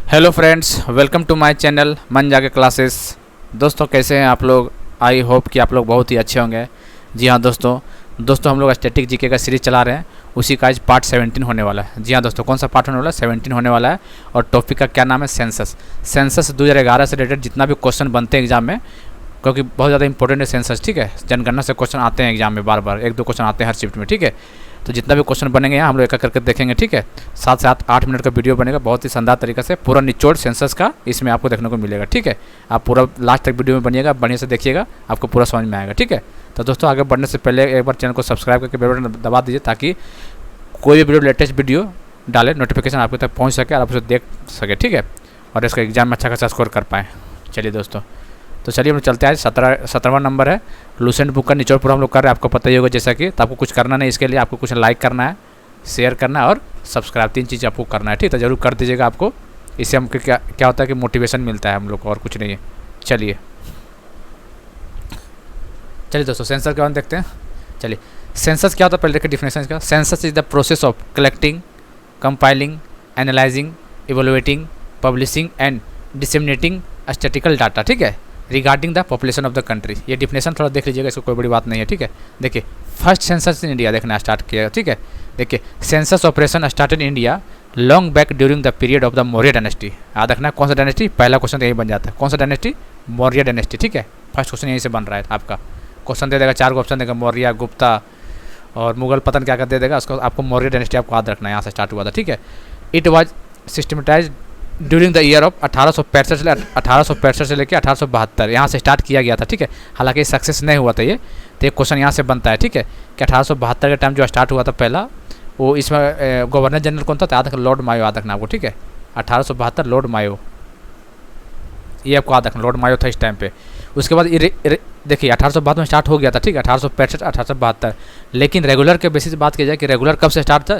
Hello friends, welcome to my channel मन जाके classes. दोस्तों कैसे हैं आप लोग? आई होप कि आप लोग बहुत ही अच्छे होंगे। जी हाँ दोस्तों हम लोग स्टैटिक जीके का सीरीज चला रहे हैं, उसी का आज पार्ट 17 होने वाला है। जी हाँ दोस्तों, कौन सा पार्ट होने वाला है? 17 होने वाला है। और टॉपिक का क्या नाम है? सेंसस। सेंसस 2011 से रिलेटेड जितना भी क्वेश्चन बनते हैं एग्जाम में, क्योंकि बहुत ज़्यादा इंपॉर्टेंट है सेंसस, ठीक है। जनगणना से क्वेश्चन आते हैं एग्जाम में, बार बार एक दो क्वेश्चन आते हैं हर शिफ्ट में, ठीक है। तो जितना भी क्वेश्चन बनेंगे यहाँ हम लोग एक एक करके देखेंगे, ठीक है। साथ साथ 8 मिनट का वीडियो बनेगा, बहुत ही शानदार तरीके से पूरा निचोड़ सेंसस का इसमें आपको देखने को मिलेगा, ठीक है। आप पूरा लास्ट तक वीडियो में बनिएगा, बढ़िया से देखिएगा, आपको पूरा समझ में आएगा, ठीक है। तो दोस्तों आगे बढ़ने से पहले एक बार चैनल को सब्सक्राइब करके बेल बटन दबा दीजिए, ताकि कोई भी वीडियो लेटेस्ट वीडियो डाले नोटिफिकेशन आपके तक पहुँच सके और आप उसे देख सके, ठीक है। और इसका एग्जाम में अच्छा खासा स्कोर कर पाएँ। चलिए दोस्तों, तो चलिए हम चलते हैं। 17वां नंबर है लूसेंट बुक का निचोड़ पूरा हम लोग कर रहे हैं, आपको पता ही होगा जैसा कि। तो आपको कुछ करना नहीं, इसके लिए आपको कुछ लाइक करना है, शेयर करना है और सब्सक्राइब, 3 चीज़ आपको करना है, ठीक है। तो जरूर कर दीजिएगा, आपको इससे हमको क्या होता है कि मोटिवेशन मिलता है हम लोग को, और कुछ नहीं है। चलिए दोस्तों सेंसस के बारे में देखते हैं। चलिए, सेंसस क्या होता है पहले देखिए डिफिनेशन इसका। Census is the process of collecting, compiling, analysing, evaluating, publishing and disseminating statistical data, ठीक है, regarding the population of the country. ये डिफिनेशन थोड़ा देख लीजिएगा, इसको कोई बड़ी बात नहीं है, ठीक है। देखिए, फर्स्ट सेंसस इन इंडिया देखना स्टार्ट किया, ठीक है। देखिए, census operation started in India long back during the period of the Maurya dynasty. याद रखना कौन सा डायनेस्टी, पहला क्वेश्चन यही बन जाता है। कौन सा डायनेस्टी? मौर्य डायनेस्टी, ठीक है। फर्स्ट क्वेश्चन यहीं से बन रहा है आपका। क्वेश्चन दे देगा, 4 ऑप्शन देगा, मौर्य, गुप्ता और मुगल, पतन क्या दे देगा उसको। आपको मौर्य डायनेस्टी आपको याद रखना है, यहाँ से स्टार्ट हुआ था, ठीक है। It was systematise during the year of 1865 से लेकर 1872 यहाँ से स्टार्ट किया गया था, ठीक है। हालांकि सक्सेस नहीं हुआ था ये, तो एक क्वेश्चन यहाँ से बनता है, ठीक है, कि 1872 के टाइम जो स्टार्ट हुआ था पहला, वो इसमें गवर्नर जनरल कौन था? याद रखना, लॉर्ड मायो, याद रखना आपको, ठीक है। 1872 लॉर्ड मायो, ये आपको याद रखना, लॉर्ड मायो था इस टाइम पे। उसके बाद देखिए 1872 में स्टार्ट हो गया था, ठीक है, 1865 1872। लेकिन रेगुलर के बेसिस बात की जाए कि रेगुलर कब से स्टार्ट था,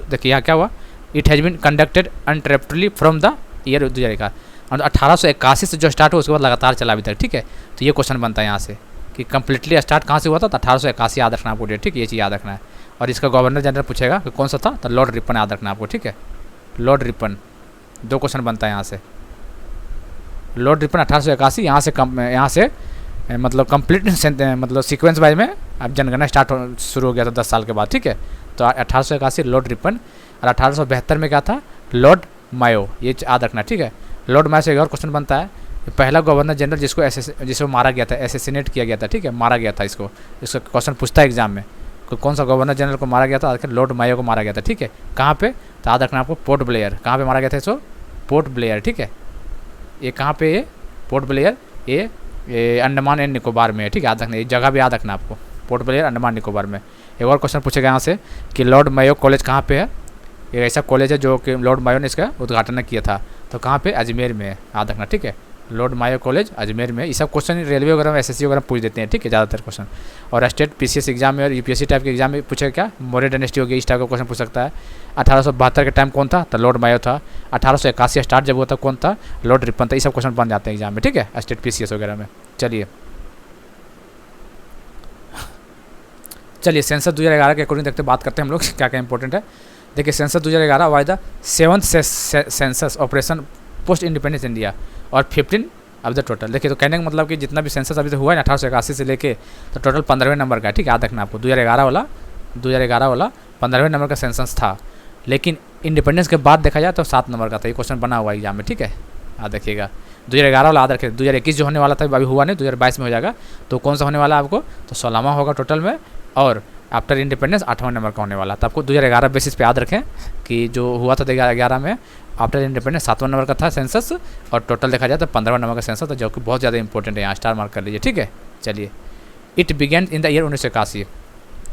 देखिए यहाँ क्या हुआ, it has been conducted uninterruptedly from the year 2011। और 1881 से जो स्टार्ट हुआ उसके बाद लगातार चला अभी तक, ठीक है। तो ये क्वेश्चन बनता है यहाँ से कि कंप्लीटली स्टार्ट कहाँ से हुआ था? तो 1881 याद रखना आपको डेट, ठीक है, ये चीज़ याद रखना है। और इसका गवर्नर जनरल पूछेगा कि कौन सा था, तो लॉर्ड रिपन याद रखना आपको, ठीक है, लॉर्ड रिपन। 2 क्वेश्चन बनता है यहाँ से। लॉर्ड रिपन 1881, यहाँ से मतलब कंप्लीट मतलब सीक्वेंस वाइज में अब जनगणना शुरू हो गया था 10 साल के बाद, ठीक है। तो 1881 लॉर्ड रिपन, और 1872 में क्या था? लॉर्ड मायो, ये याद रखना, ठीक है। लॉर्ड मायो से एक और क्वेश्चन बनता है, पहला गवर्नर जनरल जिसको मारा गया था, एसेसिनेट किया गया था, ठीक है, मारा गया था। इसका क्वेश्चन पूछता है एग्जाम में, कौन सा गवर्नर जनरल को मारा गया था? लॉर्ड मायो को मारा गया था, ठीक है। कहाँ पे? तो याद रखना आपको, पोर्ट ब्लेयर। कहाँ पे मारा गया था इसको? पोर्ट ब्लेयर, ठीक है। ये कहाँ पे? ये पोर्ट ब्लेयर, ये अंडमान एंड निकोबार में है, ठीक है, याद रखना, ये जगह भी याद रखना आपको, पोर्ट ब्लेयर अंडमान निकोबार में। एक और क्वेश्चन पूछेगा यहाँ से कि लॉर्ड मायो कॉलेज कहाँ पे है? ये ऐसा कॉलेज है जो कि लॉर्ड मायो ने इसका उद्घाटन किया था, तो कहाँ पे? अजमेर में है, याद रखना, ठीक है। लॉर्ड मायो कॉलेज अजमेर में। ये सब क्वेश्चन रेलवे वगैरह में, एसएससी वगैरह पूछ देते हैं, ठीक है, ज़्यादातर क्वेश्चन। और स्टेट पीसीएस एग्जाम में और यूपीएससी टाइप के एग्जाम में पूछेगा क्या? मौर्य डायनेस्टी हो गई, इस टाइप का क्वेश्चन पूछ सकता है। 1872 के टाइम कौन था? तो लॉर्ड मायो था। 1881 स्टार्ट जब हुआ था कौन था? लॉर्ड रिपन था। ये सब क्वेश्चन बन जाते हैं एग्जाम में, ठीक है, स्टेट पीसीएस वगैरह में। चलिए सेंसस 2011 के अकॉर्डिंग देखते बात करते हैं हम लोग क्या क्या इंपॉर्टेंट है। देखिए, census 2011 was the 7th census operation post independence India और 15 अब द टोटल। देखिए, तो कहने का मतलब कि जितना भी सेंसस अभी तक हुआ है 1881 से लेके, तो टोटल 15वें नंबर का है, ठीक है, याद रखना आपको। 2011 वाला 15वें नंबर का सेंसस था। लेकिन इंडिपेंडेंस के बाद देखा जाए तो 7 नंबर का था। ये क्वेश्चन बना हुआ एग्जाम में, ठीक है, याद रखिएगा। 2011 वाला याद रखिए। 2021 जो होने वाला था अभी हुआ नहीं, 2022 में हो जाएगा। तो कौन सा होने वाला है आपको? तो 16वां होगा टोटल में, और आफ्टर इंडिपेंडेंस 8वां नंबर का होने वाला। तो आपको 2011 बेसिस पे याद रखें कि जो हुआ था 2011 में आफ्टर इंडिपेंडेंस 7वां नंबर का था सेंसस, और टोटल देखा जाए तो 15वां नंबर का सेंसस था, जो कि बहुत ज़्यादा इंपॉर्टेंट है, यहाँ स्टार मार्क कर लीजिए, ठीक है। चलिए, it began in the year 1981।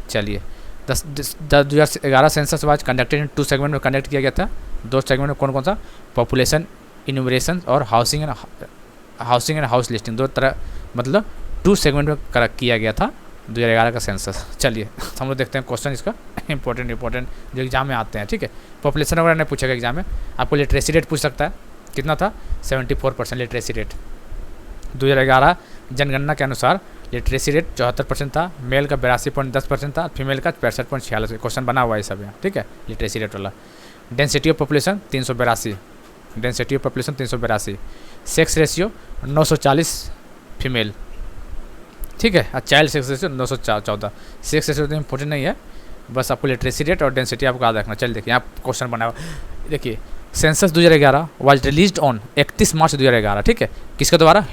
चलिए, 2011 census was conducted in 2 segment में कंडक्ट किया गया था। 2 सेगमेंट में कौन कौन सा? पॉपुलेशन इन्यूमरेशन और हाउसिंग एंड हाउस लिस्टिंग। 2 तरह मतलब 2 सेगमेंट में किया गया था 2011 का सेंसस। चलिए हम लोग देखते हैं क्वेश्चन इसका इंपॉर्टेंट जो एग्जाम में आते हैं, ठीक है। पॉपुलेशन वगैरह नहीं पूछेगा एग्जाम में, आपको लिटरेसी रेट पूछ सकता है, कितना था? 74% लिटरेसी रेट 2011 जनगणना के अनुसार। लिटरेसी रेट 74% था, मेल का 82.10% था, फीमेल का 65.46। क्वेश्चन बना हुआ है सब यहाँ, ठीक है, लिटरेसी रेट वाला। Density of population 382, density of population 382, sex ratio 940 female, ठीक है। और child sex ratio 914। Sex ratio तो इम्पोर्टेंट नहीं है, बस आपको लिटरेसी रेट और डेंसिटी आपको याद रखना। चलिए देखिए यहाँ क्वेश्चन बना हुआ, देखिए सेंसस 2011 वाज रिलीज्ड ऑन 31 मार्च 2011, ठीक है। किसके द्वारा?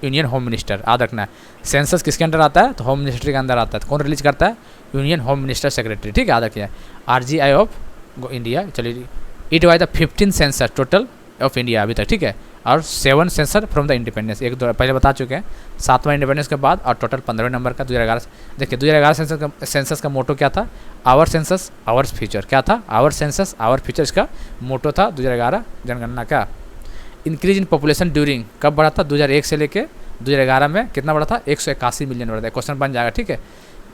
यूनियन होम मिनिस्टर, याद रखना है। सेंसस किसके अंदर आता है? तो होम मिनिस्ट्री के अंदर आता है। तो कौन रिलीज करता है? यूनियन होम मिनिस्टर सेक्रेटरी, ठीक है, याद रखिए। RGI ऑफ इंडिया, चलिए it was the 15 census total of India अभी तक, ठीक है। और 7 सेंसर फ्रॉम द इंडिपेंडेंस, एक दो पहले बता चुके हैं, 7वां इंडिपेंडेंस के बाद, और टोटल 15वें नंबर का 2011। देखिए 2011 सेंसस का मोटो क्या था? Our census our future. क्या था? आवर सेंसस आवर फ्यूचर, इसका मोटो था 2011 जनगणना का। इंक्रीज इन पॉपुलेशन ड्यूरिंग, कब बढ़ा था? 2001 से लेके 2011 में कितना बढ़ा था? 181 मिलियन बढ़ा था। क्वेश्चन बन जाएगा, ठीक है,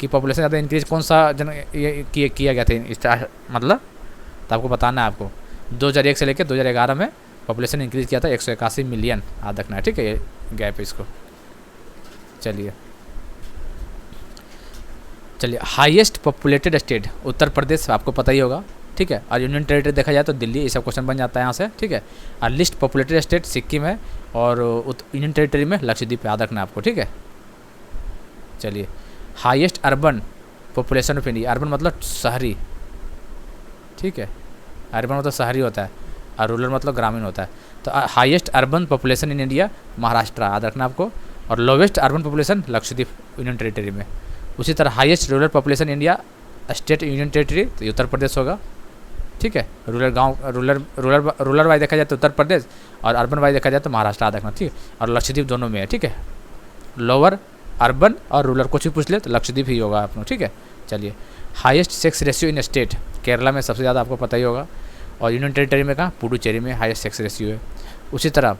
कि पॉपुलेशन ज़्यादा इंक्रीज कौन सा किया गया था, मतलब तो आपको बताना है। आपको 2001 से लेकर 2011 में पॉपुलेशन इंक्रीज किया था 181 मिलियन, याद रखना है, ठीक है, ये गैप इसको। चलिए highest populated state Uttar Pradesh, आपको पता ही होगा, ठीक है। और यूनियन टेरिटरी देखा जाए तो दिल्ली, ये सब क्वेश्चन बन जाता है यहाँ से, ठीक है। और लिस्ट पॉपुलेटेड स्टेट सिक्किम है, और यूनियन टेरिटरी में लक्षद्वीप, याद रखना आपको, ठीक है। चलिए highest urban population of India, urban मतलब शहरी, ठीक है, अर्बन मतलब शहरी होता है, और रूरल मतलब ग्रामीण होता है। तो highest urban population in India Maharashtra, याद रखना आपको। और lowest urban population Lakshadweep union territory में। उसी तरह highest rural population India state union territory, तो ये उत्तर प्रदेश होगा, ठीक है। रूरल गांव, रूरल वाइज देखा जाए तो उत्तर प्रदेश, और अर्बन वाइज देखा जाए तो महाराष्ट्र, याद रखना, ठीक है। और लक्षद्वीप दोनों में है, ठीक है। लोअर अर्बन और रूरल कुछ भी पूछ ले तो लक्षद्वीप ही होगा आप लोग, ठीक है। चलिए highest sex ratio in state, Kerala में सबसे ज़्यादा, आपको पता ही होगा। और यूनियन टेरिटरी में कहाँ? पुडुचेरी में हाईएस्ट सेक्स रेशियो है। उसी तरह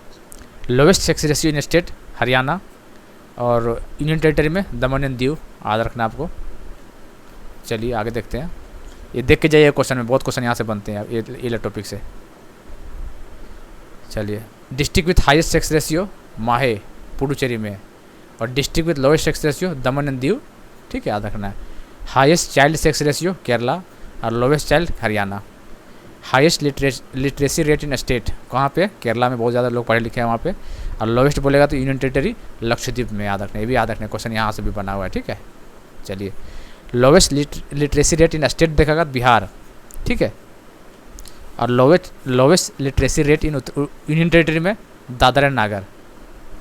lowest sex ratio in state Haryana, और यूनियन टेरिटरी में दमन एंड दीव, याद रखना आपको। चलिए आगे देखते हैं, ये देख के जाइए क्वेश्चन में, बहुत क्वेश्चन यहाँ से बनते हैं ये टॉपिक से। चलिए district with highest sex ratio Mahe Puducherry में, और district with lowest sex ratio Daman and Diu, ठीक है, याद रखना है। Highest child sex ratio Kerala, और lowest child Haryana. Highest literacy rate in state, कहाँ पे? केरला में बहुत ज़्यादा लोग पढ़े लिखे हैं वहाँ पे। और लोवेस्ट बोलेगा तो यूनियन टेरिटरी लक्षद्वीप में, याद रखना, ये भी याद रखना, क्वेश्चन यहाँ से भी बना हुआ है, ठीक है। चलिए lowest literacy rate in state देखेगा बिहार, ठीक है। और lowest literacy rate in union territory में दादर एंड नागर,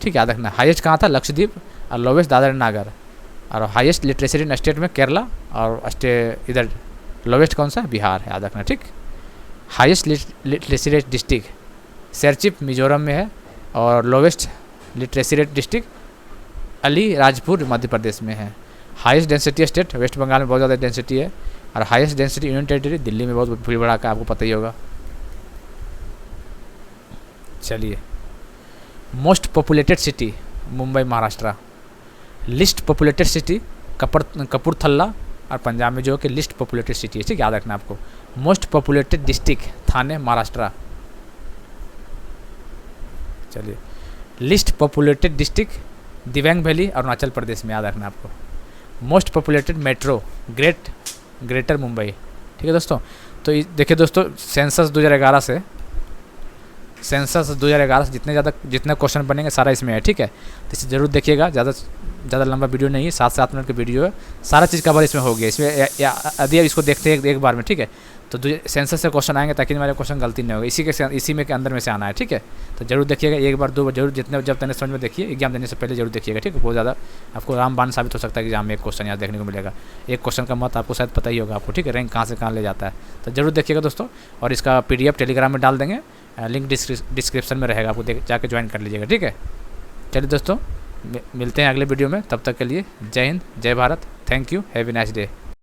ठीक है, याद रखना। हाईएस्ट कहाँ था? लक्षद्वीप, और लोवेस्ट दादर एंड नागर। और highest literacy rate in state में केरला, और इधर लोवेस्ट कौन सा? बिहार, याद रखना, ठीक। Highest literacy rate district Serchhip Mizoram में है, और lowest literacy rate district Alirajpur Madhya Pradesh में है। Highest density state West Bengal में बहुत ज़्यादा डेंसिटी है, और highest density union territory Delhi में बहुत भीड़ भड़ाका, आपको पता ही होगा। चलिए most populated city Mumbai Maharashtra, least populated city Kapurthala और पंजाब में जो कि लिस्ट पॉपुलेटेड सिटी है, ठीक है, याद रखना आपको। मोस्ट पॉपुलेटेड डिस्ट्रिक्ट थाने महाराष्ट्र। चलिए लिस्ट पॉपुलेटेड डिस्ट्रिक्ट दिव्यांग वैली अरुणाचल प्रदेश में, याद रखना आपको। Most populated metro greater Mumbai, ठीक है दोस्तों। तो देखिए दोस्तों सेंसस 2011 से जितने क्वेश्चन बनेंगे सारा इसमें है, ठीक है। तो इसे जरूर देखिएगा, ज़्यादा लंबा वीडियो नहीं है, 7 मिनट का वीडियो है, सारा चीज़ कवर इसमें हो गया। इसमें यदि आप इसको देखते हैं एक बार में, ठीक है, तो सेंसस से क्वेश्चन आएंगे ताकि हमारे क्वेश्चन गलती नहीं होगी, इसी में के अंदर में से आना है, ठीक है। तो जरूर देखिएगा, एक बार 2 बार जरूर, जब तक समझ में देखिए, एग्जाम देने से पहले जरूर देखिएगा, ठीक है। बहुत ज़्यादा आपको रामबाण साबित हो सकता है कि एग्जाम में एक क्वेश्चन यहाँ देखने को मिलेगा। एक क्वेश्चन का मत आपको शायद पता ही होगा आपको, ठीक है, रैंक कहाँ से कहाँ ले जाता है। तो जरूर देखिएगा दोस्तों, और इसका PDF टेलीग्राम में डाल देंगे, लिंक डिस्क्रिप्शन में रहेगा, आपको जाके ज्वाइन कर लीजिएगा, ठीक है। चलिए दोस्तों मिलते हैं अगले वीडियो में, तब तक के लिए जय हिंद, जय Bharat, thank you, have a nice day.